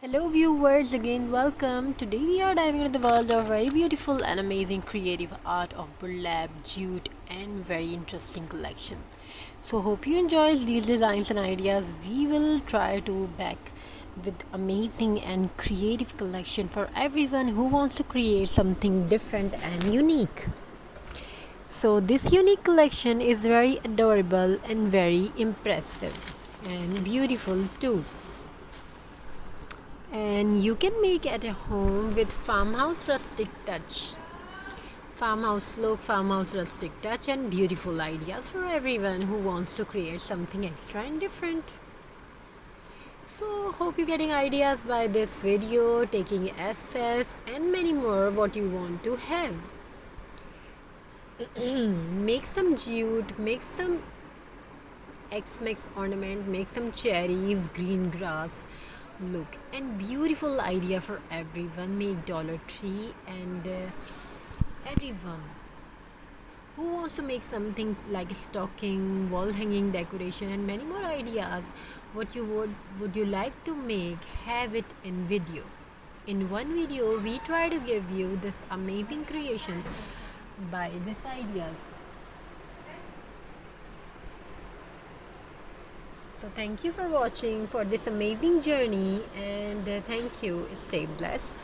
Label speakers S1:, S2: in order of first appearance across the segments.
S1: Hello viewers, again welcome. Today we are diving into the world of very beautiful and amazing creative art of burlap, jute and very interesting collection. So hope you enjoy these designs and ideas. We will try to back with amazing and creative collection for everyone who wants to create something different and unique. So this unique collection is very adorable and very impressive and beautiful too, and you can make at a home with farmhouse rustic touch, farmhouse look, farmhouse rustic touch, and beautiful ideas for everyone who wants to create something extra and different. So hope you're getting ideas by this video, taking essays and many more what you want to have. Make some jute, make some X-Mix ornament, make some cherries, green grass look, and beautiful idea for everyone. Make Dollar Tree and everyone who wants to make something like a stocking, wall hanging decoration, and many more ideas. What you would you like to make? Have it in video. In one video, we try to give you this amazing creation by these ideas. So thank you for watching for this amazing journey, and thank you. Stay blessed.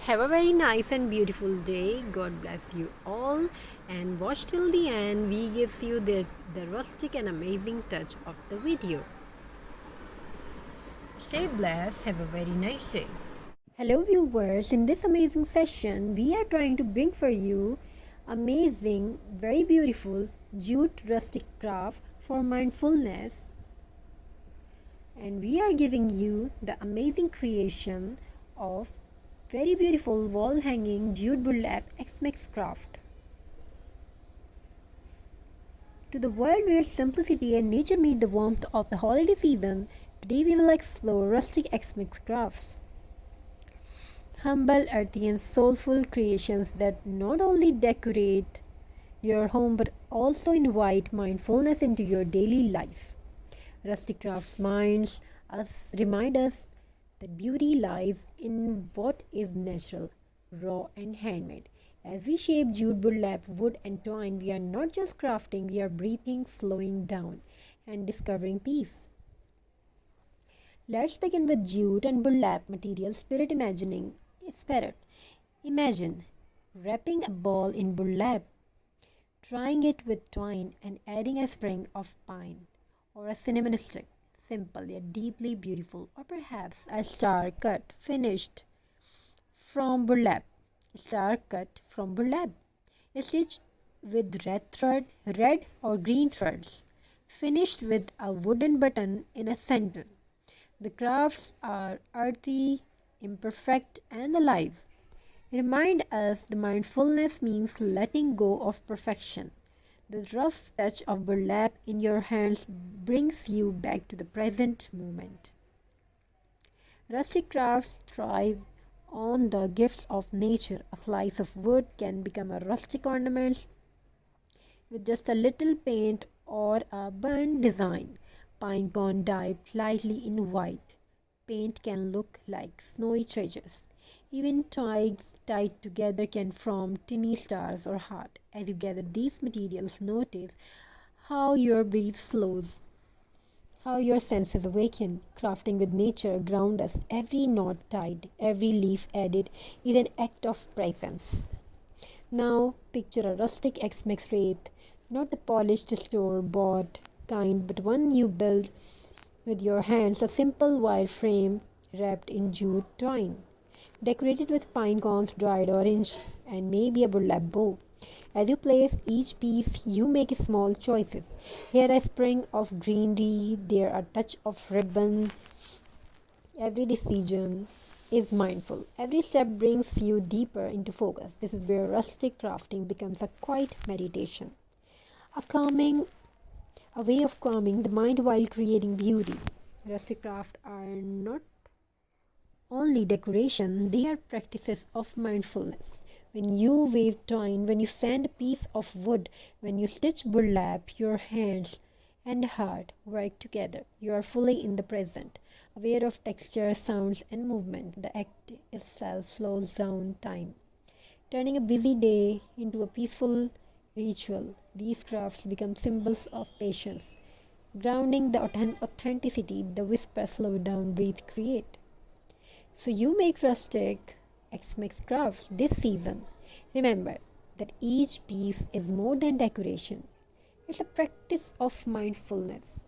S1: Have a very nice and beautiful day. God bless you all, and watch till the end. We gives you the rustic and amazing touch of the video. Stay blessed. Have a very nice day. Hello viewers, in this amazing session we are trying to bring for you amazing, very beautiful jute rustic craft for mindfulness, and we are giving you the amazing creation of very beautiful wall hanging jute burlap X-Mix craft. To the world where simplicity and nature meet the warmth of the holiday season, today we will explore rustic X-Mix crafts. Humble, earthy and soulful creations that not only decorate your home but also invite mindfulness into your daily life. Rustic crafts remind us that beauty lies in what is natural, raw and handmade. As we shape jute, burlap, wood and twine, we are not just crafting, we are breathing, slowing down and discovering peace. Let's begin with jute and burlap material spirit. Imagine wrapping a ball in burlap, trying it with twine and adding a sprig of pine or a cinnamon stick. Simple yet deeply beautiful, or perhaps a star cut finished from burlap. Star cut from burlap. Stitched with red or green threads, finished with a wooden button in a center. The crafts are earthy, imperfect, and alive. Remind us the mindfulness means letting go of perfection. The rough touch of burlap in your hands brings you back to the present moment. Rustic crafts thrive on the gifts of nature. A slice of wood can become a rustic ornament with just a little paint or a burnt design. Pine cone dyed lightly in white paint can look like snowy treasures. Even twigs tied together can form tiny stars or heart. As you gather these materials, notice how your breath slows, how your senses awaken. Crafting with nature ground us. Every knot tied, every leaf added is an act of presence. Now picture a rustic X-Mix wreath, not the polished store-bought kind, but one you build with your hands, a simple wire frame wrapped in jute twine, decorated with pine cones, dried orange, and maybe a burlap bow. As you place each piece, you make small choices. Here a sprig of greenery, there a touch of ribbon. Every decision is mindful. Every step brings you deeper into focus. This is where rustic crafting becomes a quiet meditation, a way of calming the mind while creating beauty. Rustic crafts are not only decoration, they are practices of mindfulness. When you weave twine, when you sand a piece of wood, when you stitch burlap, your hands and heart work together. You are fully in the present. Aware of texture, sounds, and movement, the act itself slows down time, turning a busy day into a peaceful ritual. These crafts become symbols of patience, grounding the authenticity the whisper, slow down, breathe, create. So you make rustic X Mix crafts this season. Remember that each piece is more than decoration. It's a practice of mindfulness,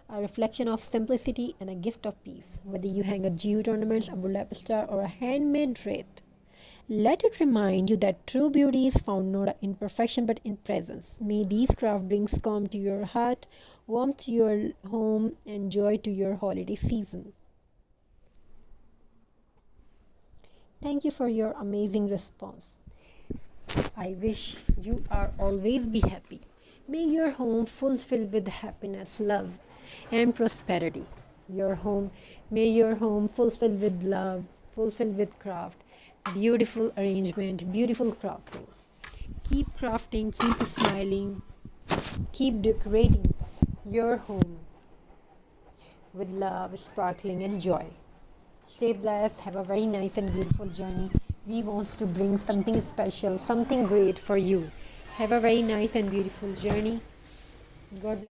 S1: a reflection of simplicity and a gift of peace. Whether you hang a jute ornaments, a burlap star, or a handmade wreath, let it remind you that true beauty is found not in perfection but in presence. May these craft brings calm to your heart, warmth to your home, and joy to your holiday season. Thank you for your amazing response. I wish you are always be happy. May your home fulfilled with happiness, love, and prosperity. Your home, may your home fulfilled with love, fulfilled with craft, beautiful arrangement, beautiful crafting. Keep crafting, keep smiling, keep decorating your home with love, sparkling, and joy. Stay blessed, have a very nice and beautiful journey. We want to bring something special, something great for you. Have a very nice and beautiful journey. God bless.